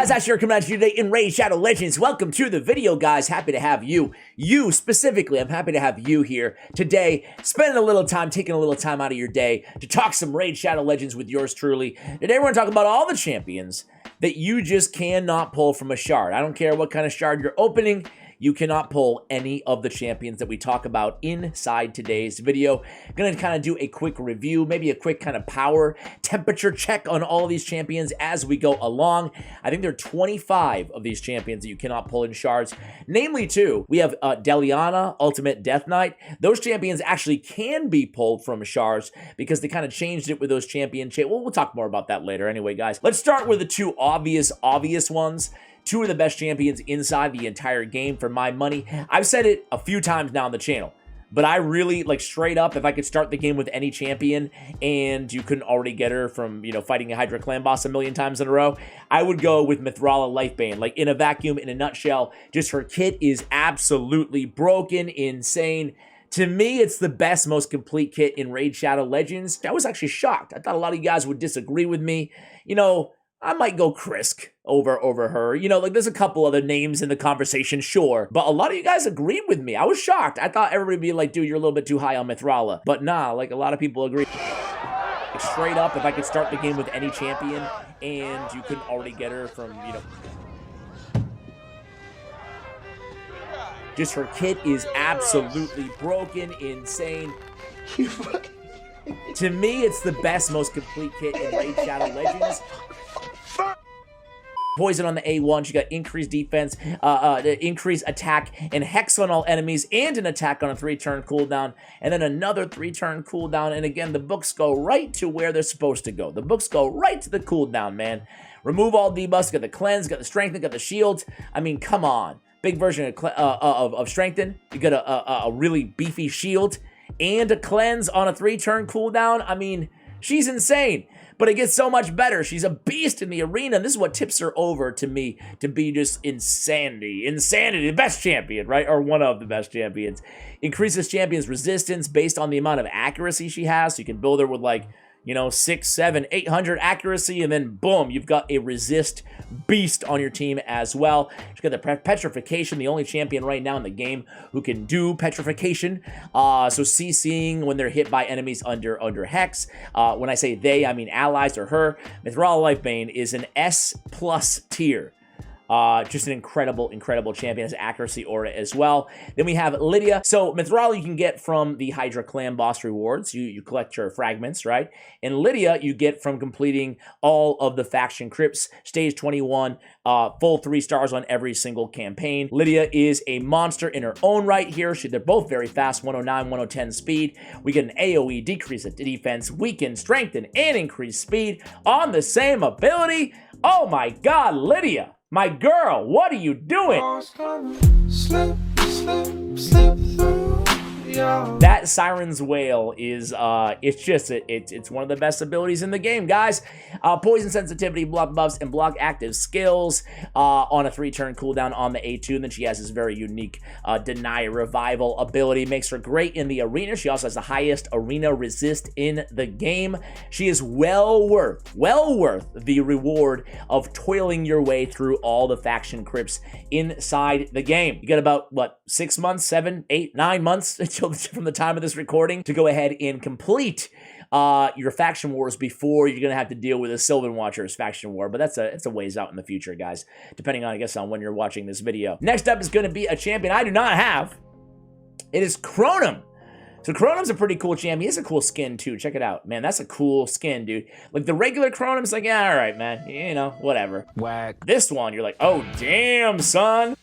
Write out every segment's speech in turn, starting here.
guys, Asher coming at you today in Raid Shadow Legends. Welcome to the video, guys. Happy to have you specifically. I'm happy to have you here today, spending a little time, taking a little time out of your day to talk some Raid Shadow Legends with yours truly. Today we're going to talk about all the champions that you just cannot pull from a shard. I don't care what kind of shard you're opening. You cannot pull any of the champions that we talk about inside today's video. I'm going to kind of do a quick review, maybe a quick kind of power temperature check on all of these champions as we go along. I think there are 25 of these champions that you cannot pull in shards. Namely two, we have Deliana, Ultimate Death Knight. Those champions actually can be pulled from shards because they kind of changed it with those champion Well, we'll talk more about that later. Anyway, guys, let's start with the two obvious ones. Two of the best champions inside the entire game for my money. I've said it a few times now on the channel, but I really, like, straight up, if I could start the game with any champion and you couldn't already get her from, fighting a Hydra clan boss a million times in a row, I would go with Mythrala Lifebane. Like, in a vacuum, in a nutshell, just her kit is absolutely broken, insane. To me, it's the best, most complete kit in Raid Shadow Legends. I was actually shocked. I thought a lot of you guys would disagree with me. I might go Krisk over her. Like, there's a couple other names in the conversation, sure. But a lot of you guys agreed with me. I was shocked. I thought everybody would be like, dude, you're a little bit too high on Mythrala. But nah, like, a lot of people agree. Like, straight up, if I could start the game with any champion and you couldn't already get her from, just her kit is absolutely broken, insane. To me, it's the best, most complete kit in Raid Shadow Legends. Poison on the A1, she got increased defense, increased attack, and Hex on all enemies, and an attack on a 3-turn cooldown, and then another 3-turn cooldown, and again, the books go right to where they're supposed to go. The books go right to the cooldown, man. Remove all debuffs, got the cleanse, got the strengthen, got the shield. I mean, come on. Big version of strengthen. You got a really beefy shield, and a cleanse on a 3-turn cooldown. I mean, she's insane. But it gets so much better. She's a beast in the arena, and this is what tips her over to me to be just insanity. Insanity, the best champion, right? Or one of the best champions. Increases champion's resistance based on the amount of accuracy she has. So you can build her with, like, 600, 700, 800 accuracy, and then boom, you've got a resist beast on your team as well. She's got the petrification, the only champion right now in the game who can do petrification. So CCing when they're hit by enemies under Hex. When I say they, I mean allies or her. Mythrala Lifebane is an S+ tier. Just an incredible champion. Has accuracy aura as well. Then we have Lydia. So Mythrala you can get from the Hydra clan boss rewards. You collect your fragments, right? And Lydia you get from completing all of the faction crypts. Stage 21, full 3 stars on every single campaign. Lydia is a monster in her own right here. They're both very fast, 109, 110 speed. We get an AoE, decrease of defense, weaken, strengthen, and increase speed on the same ability. Oh my god, Lydia! My girl, what are you doing? Slip through, yeah. That Siren's Wail is, it's one of the best abilities in the game, guys. Poison sensitivity, block buffs, and block active skills on a 3-turn cooldown on the A2. And then she has this very unique Deny Revival ability. Makes her great in the arena. She also has the highest arena resist in the game. She is well worth the reward of toiling your way through all the faction crypts inside the game. You got about, what, 6 months, 7, 8, 9 months until from the time of this recording to go ahead and complete your faction wars before you're gonna have to deal with a Sylvan Watchers faction war. But it's a ways out in the future, guys, depending on, I guess, on when you're watching this video. Next up is gonna be a champion I do not have. It is Chronom. So Chronom's a pretty cool champion. He has a cool skin too. Check it out, man. That's a cool skin, dude. Like, the regular Chronom's like, yeah, all right, man. Whatever. Whack. This one, you're like, oh damn, son.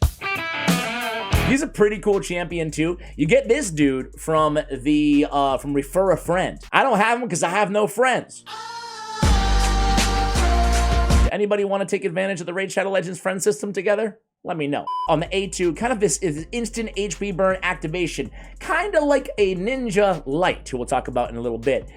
He's a pretty cool champion too. You get this dude from Refer a Friend. I don't have him because I have no friends. Anybody want to take advantage of the Raid Shadow Legends friend system together? Let me know. On the A2, kind of this is instant HP burn activation, kind of like a Ninja Light, who we'll talk about in a little bit.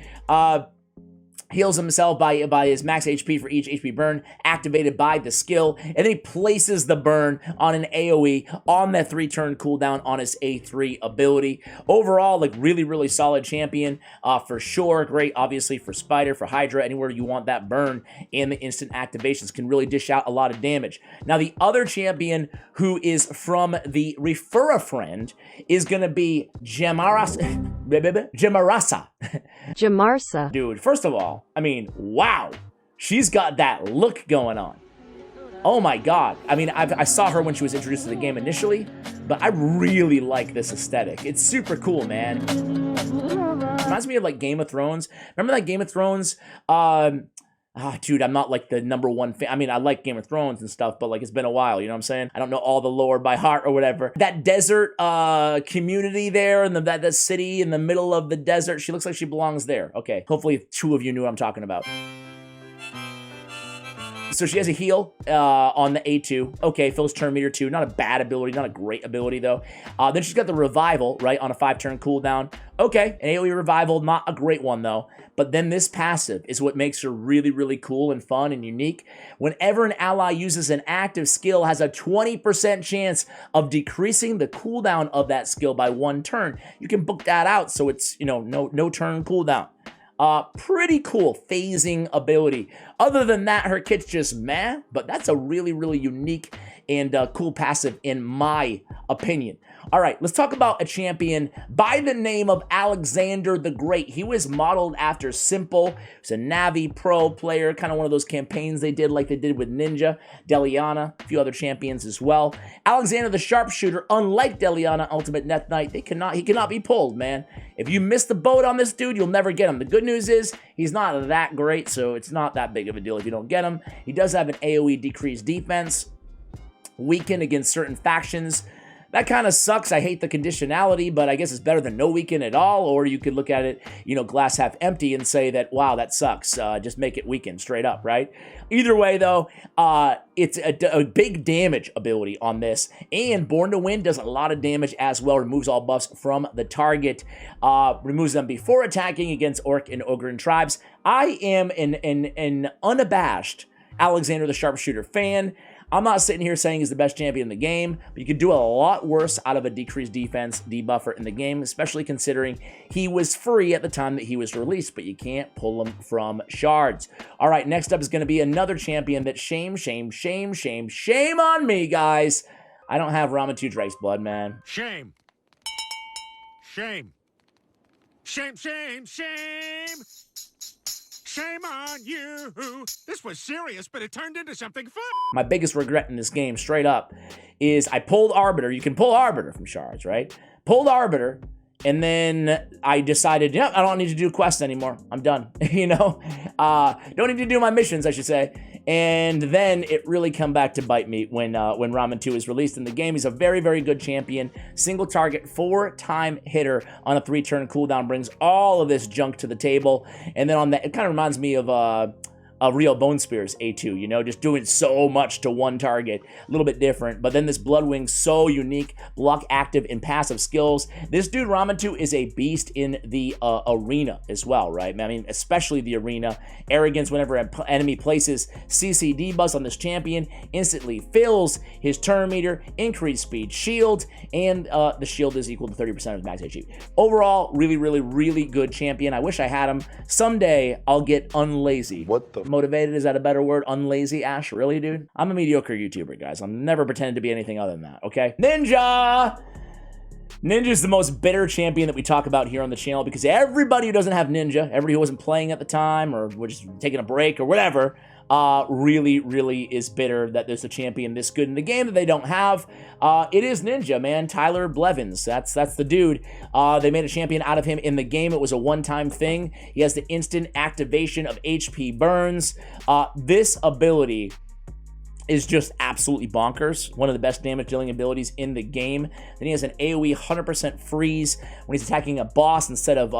heals himself by his max HP for each HP burn activated by the skill, and then he places the burn on an AoE on that 3-turn cooldown on his A3 ability. Overall, like really solid champion for sure. Great, obviously, for Spider, for Hydra, anywhere you want that burn, and the instant activations can really dish out a lot of damage. Now, the other champion who is from the Refer a Friend is going to be Jamarasa. Dude, first of all, I mean, wow. She's got that look going on. Oh my god. I mean, I saw her when she was introduced to the game initially, but I really like this aesthetic. It's super cool, man. Reminds me of like Game of Thrones. Remember that Game of Thrones? Dude, I'm not like the #1 fan. I mean, I like Game of Thrones and stuff, but like it's been a while, you know what I'm saying? I don't know all the lore by heart or whatever. That desert community there, and that city in the middle of the desert, she looks like she belongs there. Okay, hopefully 2 of you knew what I'm talking about. So she has a heal on the A2. Okay, fills turn meter 2. Not a bad ability, not a great ability though. Then she's got the revival, right, on a 5-turn cooldown. Okay, an AoE revival, not a great one though. But then this passive is what makes her really cool and fun and unique. Whenever an ally uses an active skill, has a 20% chance of decreasing the cooldown of that skill by 1 turn. You can book that out so it's, you know, no turn cooldown. Pretty cool phasing ability. Other than that, her kit's just meh, but that's a really unique and cool passive in my opinion. All right, let's talk about a champion by the name of Alexander the Great. He was modeled after Simple. He's a Navi pro player, kind of one of those campaigns they did like they did with Ninja, Deliana, a few other champions as well. Alexander the Sharpshooter, unlike Deliana Ultimate Death Knight, he cannot be pulled, man. If you miss the boat on this dude, you'll never get him. The good news is he's not that great, so it's not that big of a deal if you don't get him. He does have an AoE decreased defense, weaken against certain factions. That kind of sucks. I hate the conditionality, but I guess it's better than no weaken at all. Or you could look at it, you know, glass half empty and say that, wow, that sucks. Just make it weaken straight up, right? Either way, though, it's a big damage ability on this. And Born to Win does a lot of damage as well. Removes all buffs from the target. Removes them before attacking against Orc and Ogryn tribes. I am an unabashed Alexander the Sharpshooter fan. I'm not sitting here saying he's the best champion in the game, but you could do a lot worse out of a decreased defense debuffer in the game, especially considering he was free at the time that he was released, but you can't pull him from Shards. All right, next up is going to be another champion that shame on me, guys. I don't have Ramen 2 Drake's Blood, man. Shame. Shame on you. This was serious, but it turned into something fun. My biggest regret in this game, straight up, is I pulled Arbiter. You can pull Arbiter from Shards, right? Pulled Arbiter, and then I decided, yeah, I don't need to do quests anymore. I'm done, you know? Don't need to do my missions, I should say. And then it really come back to bite me when Ramen 2 is released in the game. He's a very good champion. Single target, 4-time hitter on a 3-turn cooldown. Brings all of this junk to the table. And then on that, it kind of reminds me of Real Bone Spears A2, you know, just doing so much to one target, a little bit different. But then this Bloodwing, so unique, block active and passive skills. This dude, Ramen 2, is a beast in the arena as well, right? I mean, especially the arena. Arrogance, whenever an enemy places CC debuffs on this champion, instantly fills his turn meter, increased speed, shield, and the shield is equal to 30% of his max HP. Overall, really good champion. I wish I had him. Someday, I'll get unlazy. What the? Motivated, is that a better word? Unlazy, Ash? Really, dude? I'm a mediocre YouTuber, guys. I'm never pretending to be anything other than that, okay? Ninja! Ninja's the most bitter champion that we talk about here on the channel because everybody who doesn't have Ninja, everybody who wasn't playing at the time or was just taking a break or whatever, really is bitter that there's a champion this good in the game that they don't have. It is Ninja, man. Tyler Blevins. That's the dude. They made a champion out of him in the game. It was a one-time thing. He has the instant activation of HP burns. This ability is just absolutely bonkers. One of the best damage dealing abilities in the game. Then he has an AoE 100% freeze when he's attacking a boss instead of,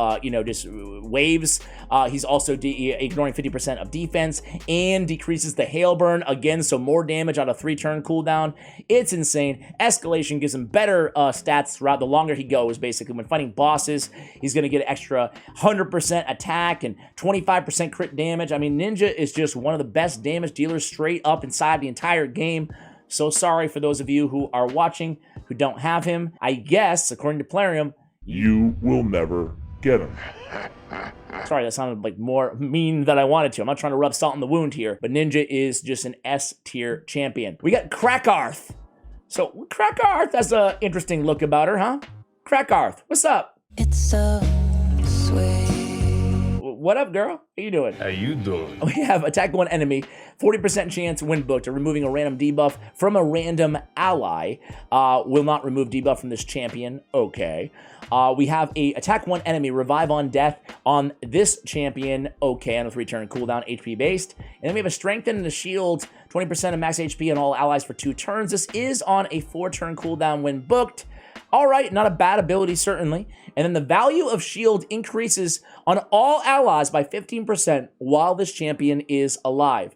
just waves. He's also ignoring 50% of defense and decreases the hail burn again, so more damage on a 3-turn cooldown. It's insane. Escalation gives him better stats throughout the longer he goes, basically. When fighting bosses, he's going to get an extra 100% attack and 25% crit damage. I mean, Ninja is just one of the best damage dealers straight up inside the entire game. So sorry for those of you who are watching who don't have him. I guess, according to Plarium, you will never get him. Sorry, that sounded like more mean than I wanted to. I'm not trying to rub salt in the wound here, but Ninja is just an S-tier champion. We got Krakarth. So Krakarth has an interesting look about her, huh? Krakarth, what's up? It's so sweet. What up, girl? How you doing? How you doing? We have attack one enemy, 40% chance win booked, or removing a random debuff from a random ally. Will not remove debuff from this champion. Okay. We have a attack one enemy, revive on death on this champion. Okay, on a 3-turn cooldown, HP based. And then we have a strengthen and a shield, 20% of max HP on all allies for 2 turns. This is on a 4-turn cooldown when booked. All right, not a bad ability, certainly. And then the value of shield increases on all allies by 15% while this champion is alive.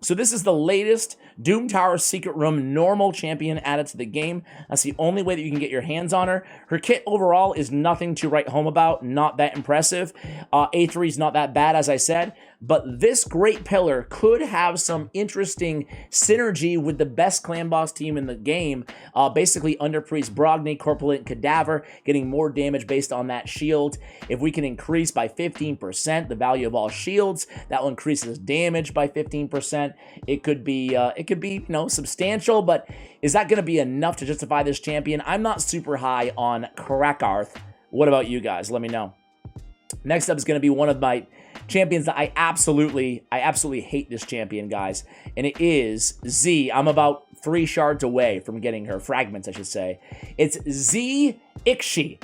So this is the latest Doom Tower Secret Room normal champion added to the game. That's the only way that you can get your hands on her. Her kit overall is nothing to write home about, not that impressive. A3 is not that bad, as I said, but this great pillar could have some interesting synergy with the best clan boss team in the game. Basically, Underpriest, Brogni, Corpulent, Cadaver, getting more damage based on that shield. If we can increase by 15% the value of all shields, that will increase his damage by 15%. It could be, substantial, but is that going to be enough to justify this champion? I'm not super high on Krakarth. What about you guys? Let me know. Next up is going to be one of my champions that I absolutely hate this champion, guys, and it is Z. I'm about 3 shards away from getting her, fragments, I should say. It's Zizzy.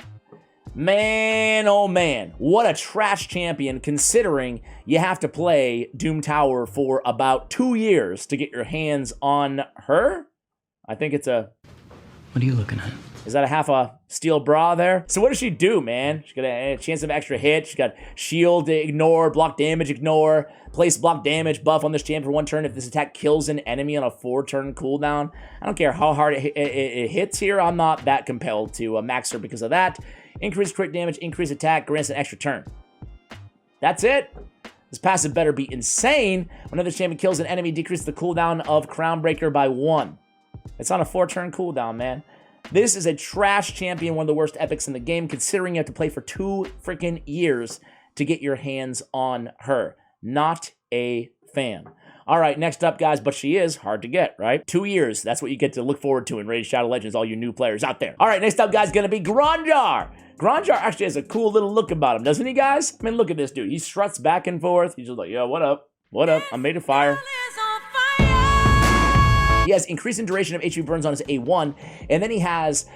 Man, oh man, what a trash champion, considering you have to play Doom Tower for about 2 years to get your hands on her. I think it's a... What are you looking at? Is that a half a steel bra there? So what does she do, man? She's got a chance of extra hit. She's got shield ignore, block damage ignore, place block damage buff on this champion for 1 turn if this attack kills an enemy on a 4-turn cooldown. I don't care how hard it hits here. I'm not that compelled to max her because of that. Increase crit damage, increase attack, grants an extra turn. That's it. This passive better be insane. Whenever the champion kills an enemy, decrease the cooldown of Crownbreaker by 1. It's on a 4-turn cooldown, man. This is a trash champion, one of the worst epics in the game, considering you have to play for 2 freaking years to get your hands on her. Not a fan. All right, next up, guys, but she is hard to get, right? 2 years, that's what you get to look forward to in Raid Shadow Legends, all you new players out there. All right, next up, guys, gonna be Grandeur. Grandeur actually has a cool little look about him, doesn't he, guys? I mean, look at this dude. He struts back and forth. He's just like, yo, what up? What up? I'm made of fire. He has increasing duration of HP burns on his A1, and then he has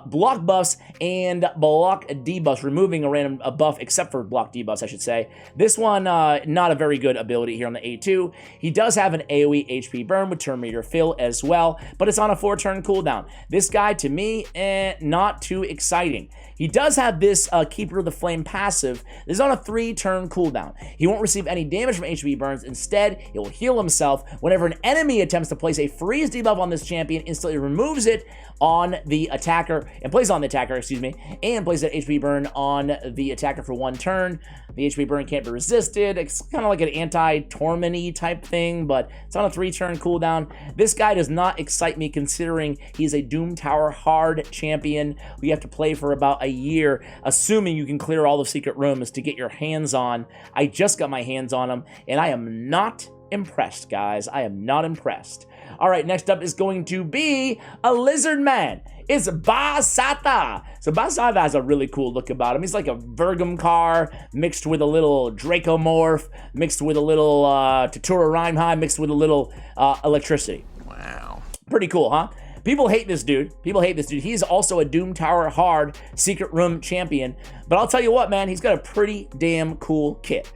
block buffs and block debuffs, removing a random buff except for block debuffs, I should say. This one, not a very good ability here on the A2. He does have an AoE HP burn with turn meter fill as well, but it's on a 4-turn cooldown. This guy, to me, not too exciting. He does have this Keeper of the Flame passive. This is on a 3-turn cooldown. He won't receive any damage from HP burns. Instead, he will heal himself whenever an enemy attempts to place a freeze debuff on this champion, instantly removes it on the attacker, and plays on the attacker, and plays that HP burn on the attacker for 1 turn. The HP burn can't be resisted. It's kind of like an anti-torment-y type thing, but it's on a 3-turn cooldown. This guy does not excite me, considering he's a Doom Tower hard champion who you have to play for about a year, assuming you can clear all the secret rooms to get your hands on. I just got my hands on him, and I am not impressed, guys. I am not impressed. All right, next up is going to be a Lizardman. It's Basta. So Basta has a really cool look about him. He's like a Vergum car mixed with a little Dracomorph, mixed with a little Tatura Rhymehive, mixed with a little electricity. Wow. Pretty cool, huh? People hate this dude. People hate this dude. He's also a Doom Tower hard secret room champion. But I'll tell you what, man, he's got a pretty damn cool kit.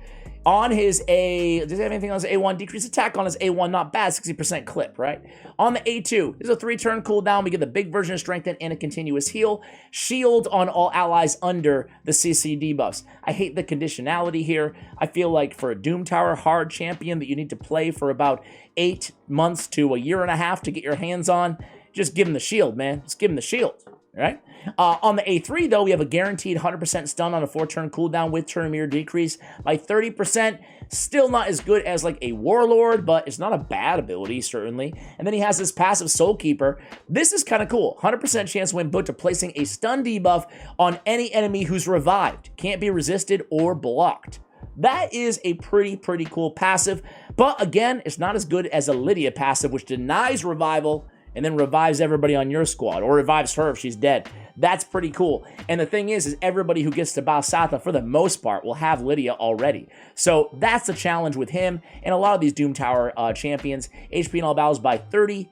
On his does he have anything on his A1? Decrease attack on his A1, not bad, 60% clip, right? On the A2, there's a 3-turn cooldown. We get the big version of Strengthen and a continuous heal. Shield on all allies under the CC debuffs. I hate the conditionality here. I feel like for a Doom Tower hard champion that you need to play for about 8 months to a year and a half to get your hands on, just give him the shield, man. Just give him the shield. Right? On the A3, though, we have a guaranteed 100% stun on a 4-turn cooldown with turn meter decrease by 30%. Still not as good as like a Warlord, but it's not a bad ability, certainly. And then he has this passive Soul Keeper. This is kind of cool. 100% chance when put to placing a stun debuff on any enemy who's revived. Can't be resisted or blocked. That is a pretty cool passive. But again, it's not as good as a Lydia passive, which denies revival and then revives everybody on your squad, or revives her if she's dead. That's pretty cool. And the thing is everybody who gets to Basta, for the most part, will have Lydia already. So that's the challenge with him, and a lot of these Doom Tower champions, HP in all battles by 31%,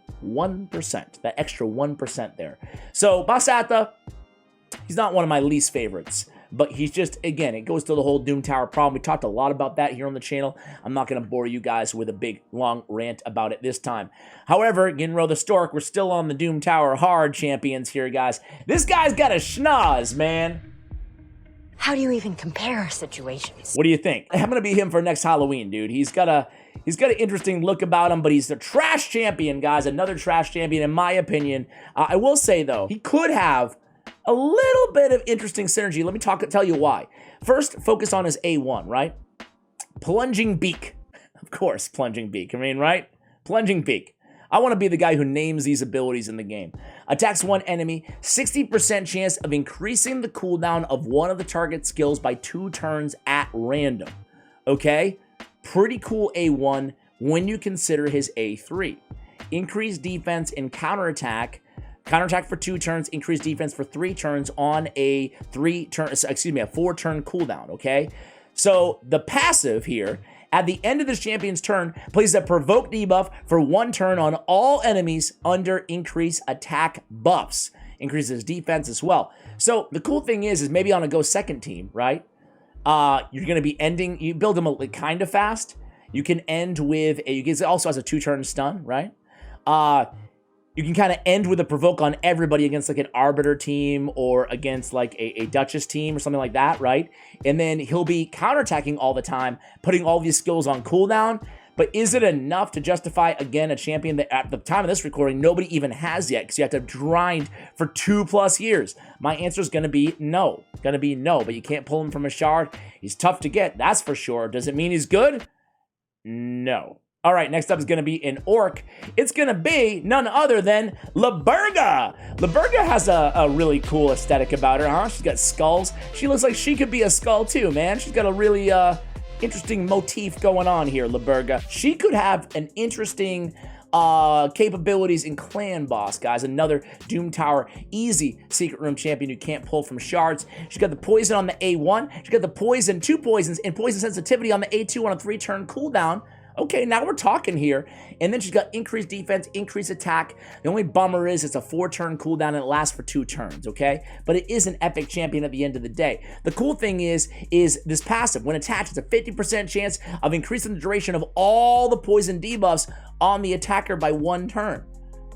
that extra 1% there. So Basta, he's not one of my least favorites. But he's just, again, it goes to the whole Doom Tower problem. We talked a lot about that here on the channel. I'm not going to bore you guys with a big, long rant about it this time. However, Ginro the Stork, we're still on the Doom Tower hard champions here, guys. This guy's got a schnoz, man. How do you even compare situations? What do you think? I'm going to be him for next Halloween, dude. He's got an interesting look about him, but he's a trash champion, guys. Another trash champion, in my opinion. I will say, though, he could have a little bit of interesting synergy. Let me tell you why. First, focus on his A1, right? Plunging Beak. Of course, Plunging Beak. I mean, right? Plunging Beak. I want to be the guy who names these abilities in the game. Attacks one enemy, 60% chance of increasing the cooldown of one of the target skills by 2 turns at random. Okay? Pretty cool A1 when you consider his A3. Increased defense and counterattack. Counterattack for 2 turns, increased defense for 3 turns on a 4-turn cooldown, okay? So the passive here, at the end of this champion's turn, places a provoke debuff for 1 turn on all enemies under increased attack buffs. Increases defense as well. So the cool thing is maybe on a go second team, right? You're going to be ending, you build them kind of fast. You can end with, it also has a 2-turn stun, right? You can kind of end with a provoke on everybody against like an Arbiter team or against like a Duchess team or something like that, right? And then he'll be counterattacking all the time, putting all these skills on cooldown. But is it enough to justify, again, a champion that at the time of this recording, nobody even has yet because you have to grind for 2+ years? My answer is going to be no. But you can't pull him from a shard. He's tough to get, that's for sure. Does it mean he's good? No. All right, next up is going to be an orc. It's going to be none other than Burga. Burga has a really cool aesthetic about her, huh? She's got skulls. She looks like she could be a skull too, man. She's got a really interesting motif going on here, Burga. She could have an interesting capabilities in Clan Boss, guys. Another Doom Tower easy secret room champion who can't pull from shards. She's got the poison on the A1. She's got the poison, 2 poisons, and poison sensitivity on the A2 on a 3-turn cooldown. Okay, now we're talking here. And then she's got increased defense, increased attack. The only bummer is it's a 4-turn cooldown and it lasts for 2 turns, okay? But it is an epic champion at the end of the day. The cool thing is this passive. When attached, it's a 50% chance of increasing the duration of all the poison debuffs on the attacker by 1 turn.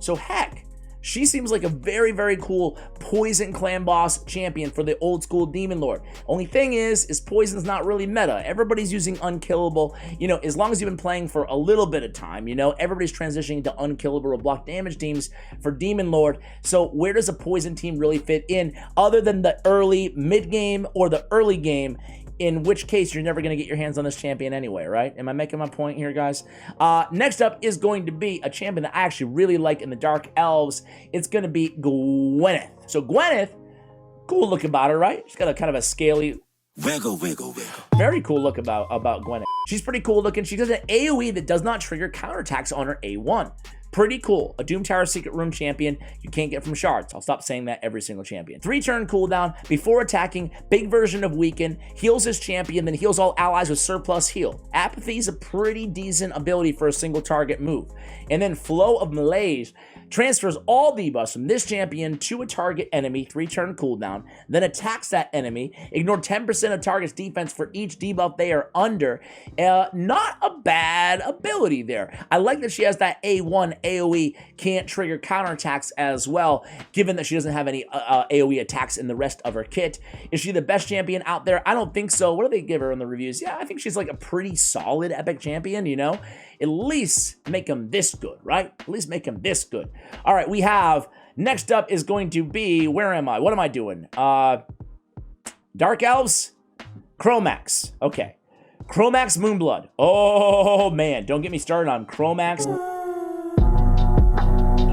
So heck, she seems like a very cool poison clan boss champion for the old school Demon Lord. Only thing is poison's not really meta. Everybody's using unkillable. You know, as long as you've been playing for a little bit of time, you know, everybody's transitioning to unkillable or block damage teams for Demon Lord. So where does a poison team really fit in other than the early mid game or the early game? In which case, you're never going to get your hands on this champion anyway, right? Am I making my point here, guys? Next up is going to be a champion that I actually really like in the Dark Elves. It's going to be Gwyneth. So Gwyneth, cool look about her, right? She's got a kind of a scaly... Wiggle. Very cool look about Gwyneth. She's pretty cool looking. She does an AoE that does not trigger counterattacks on her A1. Pretty cool. A Doom Tower Secret Room champion you can't get from Shards. I'll stop saying that every single champion. 3-turn cooldown before attacking, big version of Weaken, heals his champion, then heals all allies with surplus heal. Apathy is a pretty decent ability for a single target move. And then Flow of Malaise transfers all debuffs from this champion to a target enemy, 3-turn cooldown, then attacks that enemy, ignore 10% of target's defense for each debuff they are under. Not a bad ability there. I like that she has that A1 AoE can't trigger counterattacks as well, given that she doesn't have any AoE attacks in the rest of her kit. Is she the best champion out there? I don't think so. What do they give her in the reviews? Yeah, I think she's like a pretty solid epic champion, you know? At least make him this good, right? At least make him this good. All right, we have, next up is going to be, where am I? What am I doing? Dark Elves? Chromax. Okay. Chromax Moonblood. Oh, man. Don't get me started on Chromax.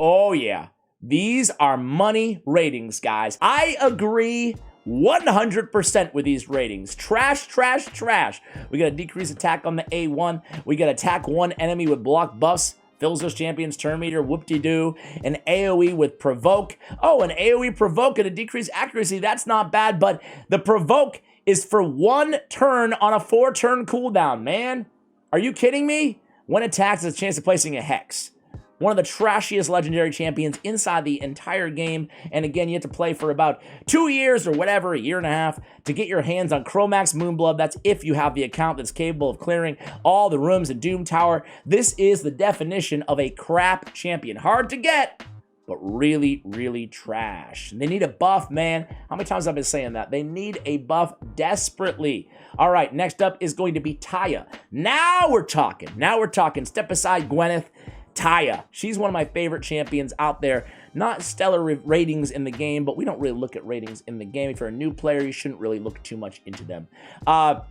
Oh, yeah. These are money ratings, guys. I agree 100% with these ratings. Trash, trash, trash. We got a decrease attack on the A1. We got attack one enemy with block buffs. Fills those champions turn meter, whoop-de-doo. An AoE with provoke. Oh, an AoE provoke and a decreased accuracy. That's not bad, but the provoke is for 1 turn on a 4-turn cooldown, man. Are you kidding me? When attacked, has a chance of placing a hex. One of the trashiest legendary champions inside the entire game. And again, you have to play for about 2 years or whatever, a year and a half, to get your hands on Chromax Moonblood. That's if you have the account that's capable of clearing all the rooms in Doom Tower. This is the definition of a crap champion. Hard to get, but really, really trash. And they need a buff, man. How many times have I been saying that? They need a buff desperately. All right, next up is going to be Taya. Now we're talking. Now we're talking. Step aside, Gwyneth. Taya. She's one of my favorite champions out there. Not stellar ratings in the game, but we don't really look at ratings in the game. If you're a new player, you shouldn't really look too much into them. On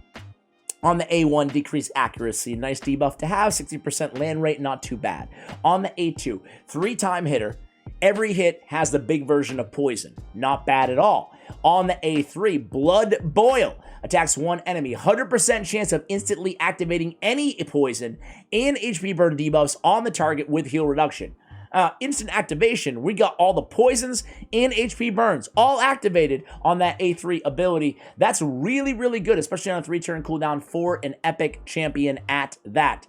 the A1, decreased accuracy. Nice debuff to have. 60% land rate, not too bad. On the A2, 3-time hitter. Every hit has the big version of poison. Not bad at all. On the A3, Blood Boil. Attacks one enemy. 100% chance of instantly activating any poison and HP burn debuffs on the target with heal reduction. Instant activation, we got all the poisons and HP burns all activated on that A3 ability. That's really, really good, especially on a 3-turn cooldown for an epic champion at that.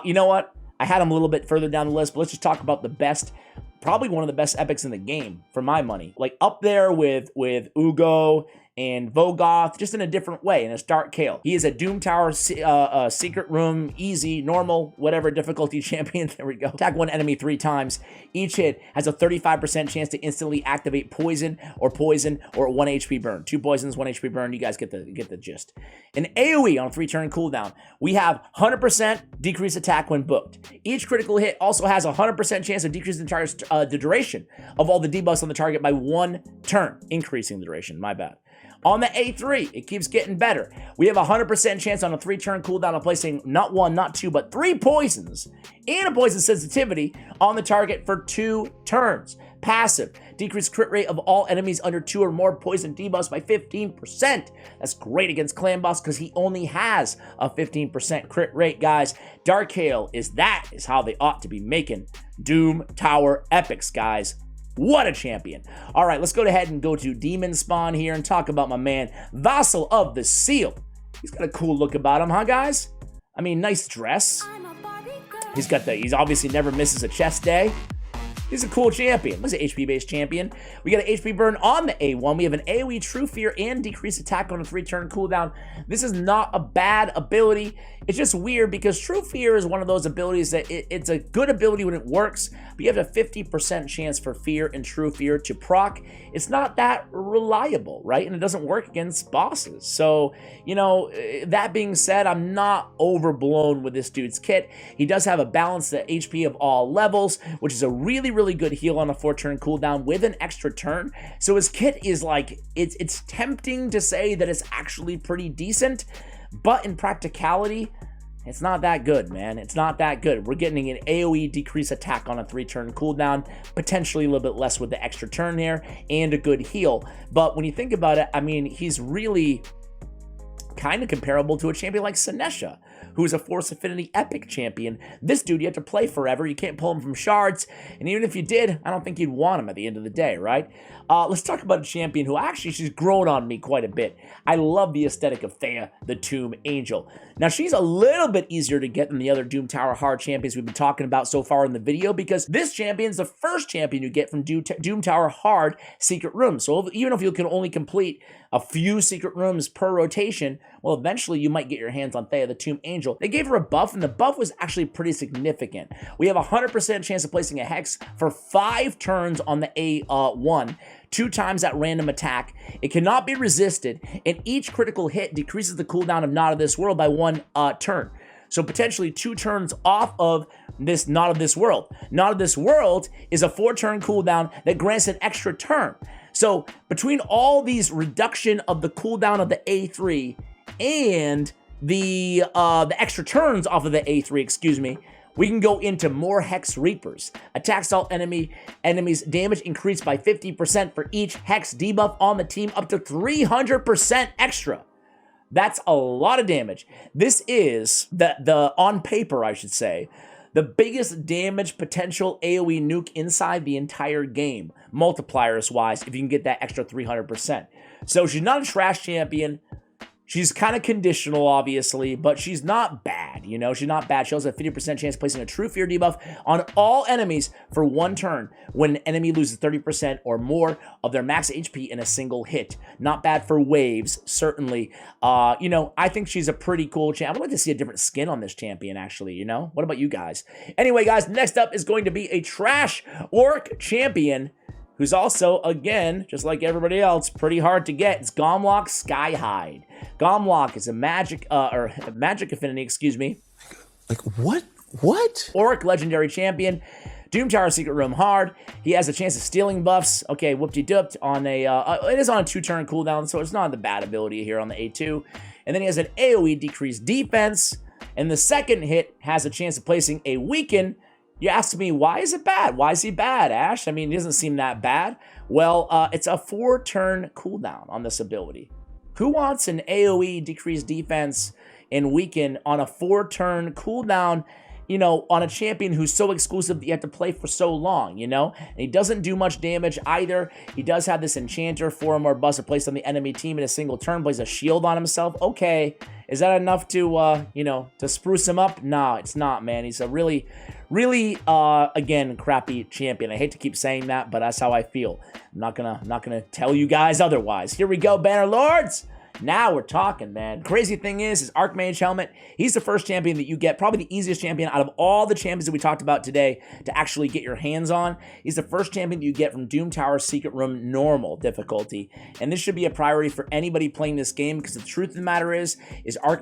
You know what? I had him a little bit further down the list, but let's just talk about the best, probably one of the best epics in the game for my money. Like up there with Ugo and Vogoth, just in a different way, and it's Dark Kale. He is a Doom Tower Secret Room, easy, normal, whatever difficulty champion. There we go. Attack one enemy 3 times. Each hit has a 35% chance to instantly activate poison or 1 HP burn. 2 poisons, 1 HP burn. You guys get the gist. An AoE on a 3-turn cooldown. We have 100% decreased attack when booked. Each critical hit also has a 100% chance of decreasing the duration of all the debuffs on the target by 1 turn, increasing the duration. My bad. On the A3, it keeps getting better. We have a 100% chance on a 3-turn cooldown of placing not 1, not 2, but 3 poisons and a poison sensitivity on the target for 2 turns. Passive, decreased crit rate of all enemies under 2 or more poison debuffs by 15%. That's great against Clan Boss because he only has a 15% crit rate, guys. Dark Kale is how they ought to be making Doom Tower epics, guys. What a champion. All right, let's go ahead and go to Demon Spawn here and talk about my man, Vassal of the Seal. He's got a cool look about him, huh, guys? I mean, nice dress. He's obviously never misses a chest day. He's a cool champion. He's an HP-based champion. We got an HP burn on the A1. We have an AoE True Fear and decreased attack on a 3-turn cooldown. This is not a bad ability. It's just weird because True Fear is one of those abilities that it's a good ability when it works, but you have a 50% chance for Fear and True Fear to proc. It's not that reliable, right? And it doesn't work against bosses. So, you know, that being said, I'm not overblown with this dude's kit. He does have a balanced HP of all levels, which is a really, really good heal on a 4-turn cooldown with an extra turn. So his kit is like, it's tempting to say that it's actually pretty decent, but in practicality, it's not that good, man. It's not that good. We're getting an AoE decrease attack on a 3-turn cooldown, potentially a little bit less with the extra turn here, and a good heal. But when you think about it, I mean, he's really kind of comparable to a champion like Sinesha, who's a Force Affinity Epic champion. This dude, you have to play forever. You can't pull him from Shards, and even if you did, I don't think you'd want him at the end of the day, right? Let's talk about a champion who actually, she's grown on me quite a bit. I love the aesthetic of Thea, the Tomb Angel. Now, she's a little bit easier to get than the other Doom Tower hard champions we've been talking about so far in the video, because this champion is the first champion you get from Doom Tower hard secret rooms. So even if you can only complete a few secret rooms per rotation, well, eventually you might get your hands on Thea, the Tomb Angel. They gave her a buff, and the buff was actually pretty significant. We have a 100% chance of placing a Hex for 5 turns on the A1, 2 times at random attack. It cannot be resisted, and each critical hit decreases the cooldown of Not of This World by 1 turn. So potentially 2 turns off of this Not of This World. Not of This World is a 4-turn cooldown that grants an extra turn. So between all these reduction of the cooldown of the A3 and the extra turns off of the A3, excuse me, we can go into more Hex Reapers. Attacks all enemies damage increased by 50% for each Hex debuff on the team, up to 300% extra. That's a lot of damage. This is the on paper, I should say, the biggest damage potential AoE nuke inside the entire game, multipliers wise, if you can get that extra 300%. So she's not a trash champion. She's kind of conditional, obviously, but she's not bad, you know? She's not bad. She also has a 50% chance of placing a True Fear debuff on all enemies for 1 turn when an enemy loses 30% or more of their max HP in a single hit. Not bad for waves, certainly. You know, I think she's a pretty cool champion. I would like to see a different skin on this champion, actually, you know? What about you guys? Anyway, guys, next up is going to be a trash orc champion who's also, again, just like everybody else, pretty hard to get. It's Gomlock Skyhide. Gomlock is a magic affinity, excuse me. Like, what? What? Orc legendary champion. Doom Tower secret room hard. He has a chance of stealing buffs. Okay, whoop-de-dooped on a, it is on a 2-turn cooldown, so it's not the bad ability here on the A2. And then he has an AoE decreased defense, and the second hit has a chance of placing a weaken. You ask me, why is it bad? Why is he bad, Ash? I mean, he doesn't seem that bad. Well, it's a 4-turn cooldown on this ability. Who wants an AoE decreased defense and weaken on a 4-turn cooldown, you know, on a champion who's so exclusive that you have to play for so long, you know? And he doesn't do much damage either. He does have this enchanter, 4 or more Basta placed on the enemy team in a single turn, plays a shield on himself. Okay, is that enough to, you know, to spruce him up? Nah, it's not, man. He's a really, again, crappy champion. I hate to keep saying that, but that's how I feel. I'm not gonna tell you guys otherwise. Here we go, Banner Lords. Now we're talking, man. Crazy thing is Mage Helmet. He's the first champion that you get, probably the easiest champion out of all the champions that we talked about today to actually get your hands on. He's the first champion that you get from Doom Tower Secret Room normal difficulty. And this should be a priority for anybody playing this game, because the truth of the matter is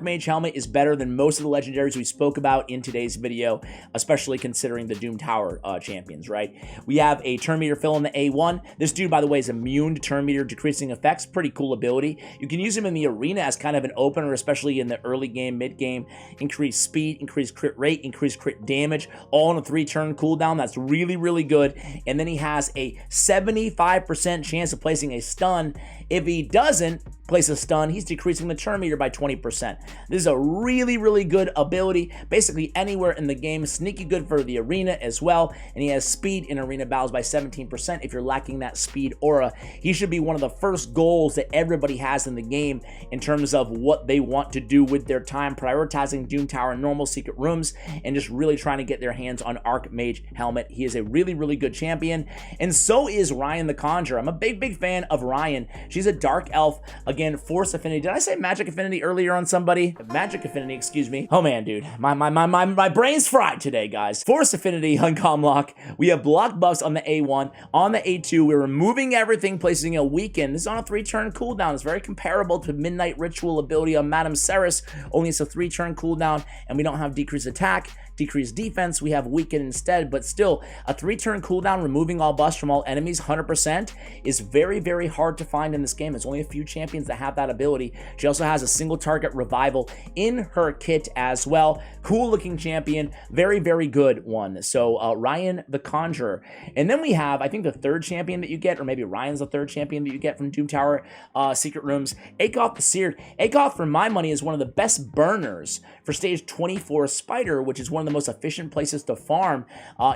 Mage Helmet is better than most of the legendaries we spoke about in today's video, especially considering the Doom Tower champions, right? We have a turn meter fill in the A1. This dude, by the way, is immune to turn meter decreasing effects. Pretty cool ability. You can use him in the arena as kind of an opener, especially in the early game, mid game. Increased speed, increased crit rate, increased crit damage, all on a 3-turn cooldown. That's really, really good. And then he has a 75% chance of placing a stun. If he doesn't place a stun, he's decreasing the turn meter by 20%. This is a really, really good ability. Basically anywhere in the game. Sneaky good for the arena as well. And he has speed in arena battles by 17% if you're lacking that speed aura. He should be one of the first goals that everybody has in the game in terms of what they want to do with their time, prioritizing Doom Tower normal secret rooms and just really trying to get their hands on Mage Helmet. He is a really, really good champion. And so is Ryan the Conjurer. I'm a big fan of Ryan. She's a dark elf. Again, Force Affinity. Did I say Magic Affinity earlier on somebody? Magic Affinity, excuse me. Oh man, dude. My brain's fried today, guys. Force Affinity on Gomlock. We have block buffs on the A1. On the A2, we're removing everything, placing a weaken. This is on a 3-turn cooldown. It's very comparable to Midnight Ritual ability on Madame Ceres. Only it's a 3-turn cooldown, and we don't have decreased attack, decreased defense, we have weaken instead, but still, a 3-turn cooldown, removing all busts from all enemies, 100%, is very, very hard to find in this game. There's only a few champions that have that ability. She also has a single target revival in her kit as well. Cool looking champion, very, very good one. So Ryan the Conjurer. And then we have, I think, the third champion that you get, or maybe Ryan's the third champion that you get from Doom Tower Secret Rooms, Akoth the Seared. Akoth, for my money, is one of the best burners for stage 24 Spider, which is one of the most efficient places to farm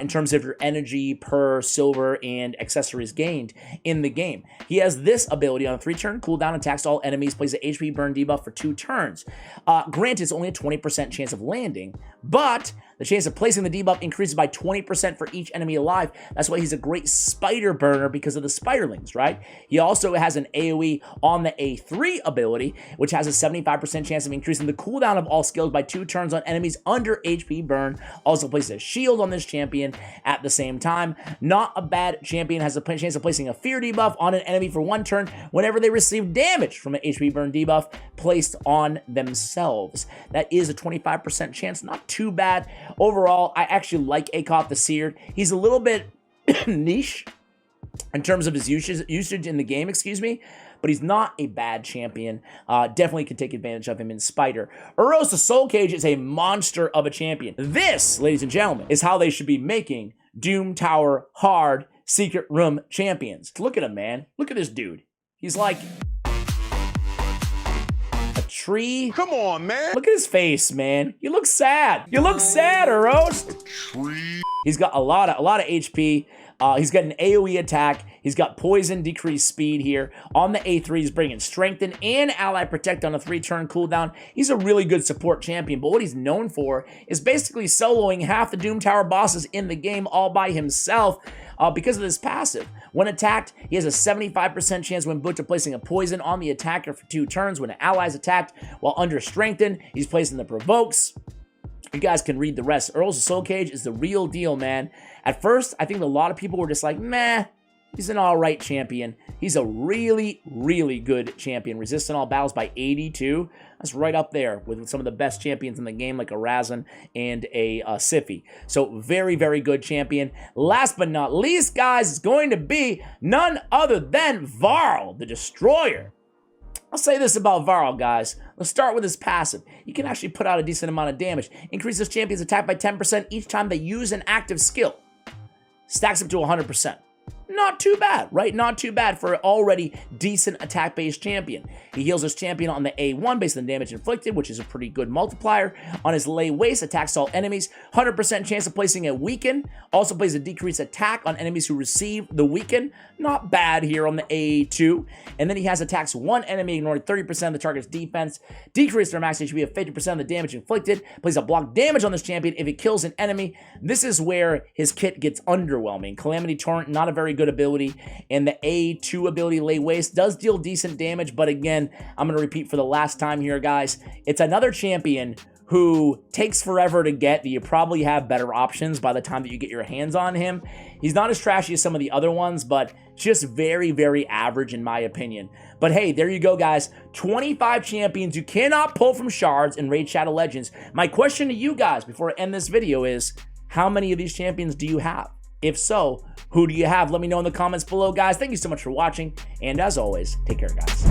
in terms of your energy per silver and accessories gained in the game. He has this ability on a 3-turn cooldown, attacks all enemies, plays an HP burn debuff for 2 turns. Granted, it's only a 20% chance of landing, but the chance of placing the debuff increases by 20% for each enemy alive. That's why he's a great spider burner, because of the spiderlings, right? He also has an AoE on the A3 ability, which has a 75% chance of increasing the cooldown of all skills by 2 turns on enemies under HP burn. Also places a shield on this champion at the same time. Not a bad champion. Has a chance of placing a fear debuff on an enemy for 1 turn whenever they receive damage from an HP burn debuff placed on themselves. That is a 25% chance. Not too bad. Overall, I actually like Akoth the Seared. He's a little bit niche in terms of his usage in the game, excuse me, but he's not a bad champion. Definitely can take advantage of him in Spider. Uros the Soulcage is a monster of a champion. This, ladies and gentlemen, is how they should be making Doom Tower hard Secret Room champions. Look at him, man. Look at this dude. He's like a tree. Come on, man. Look at his face, man. You look sad. You look sad, Uros. He's got a lot of HP. He's got an AoE attack. He's got poison, decreased speed here. On the A3, he's bringing strengthen and ally protect on a 3-turn cooldown. He's a really good support champion, but what he's known for is basically soloing half the Doom Tower bosses in the game all by himself because of this passive. When attacked, he has a 75% chance when booked of placing a poison on the attacker for 2 turns. When an ally is attacked while under strengthen, he's placing the provokes. You guys can read the rest. Uros the Soulcage is the real deal, man. At first, I think a lot of people were just like, meh, he's an alright champion. He's a really, really good champion. Resisting all battles by 82. That's right up there with some of the best champions in the game, like a Razan and a Siphi. So very, very good champion. Last but not least, guys, is going to be none other than Varal the Destroyer. I'll say this about Varal, guys. Let's start with his passive. He can actually put out a decent amount of damage. Increases champion's attack by 10% each time they use an active skill. Stacks up to 100%. Not too bad, right? Not too bad for an already decent attack-based champion. He heals his champion on the A1 based on damage inflicted, which is a pretty good multiplier. On his lay waste, attacks all enemies. 100% chance of placing a weaken. Also plays a decreased attack on enemies who receive the weaken. Not bad here on the A2. And then he has attacks 1 enemy, ignoring 30% of the target's defense. Decrease their max HP of 50% of the damage inflicted. Plays a block damage on this champion if it kills an enemy. This is where his kit gets underwhelming. Calamity Torrent, not a very good ability, and the A2 ability, Lay Waste, does deal decent damage, but again, I'm going to repeat for the last time here, guys, it's another champion who takes forever to get, that you probably have better options by the time that you get your hands on him. He's not as trashy as some of the other ones, but just very, very average in my opinion. But hey, there you go, guys. 25 champions you cannot pull from Shards and Raid Shadow Legends. My question to you guys before I end this video is, how many of these champions do you have? If so, who do you have? Let me know in the comments below, guys. Thank you so much for watching, and as always, take care, guys.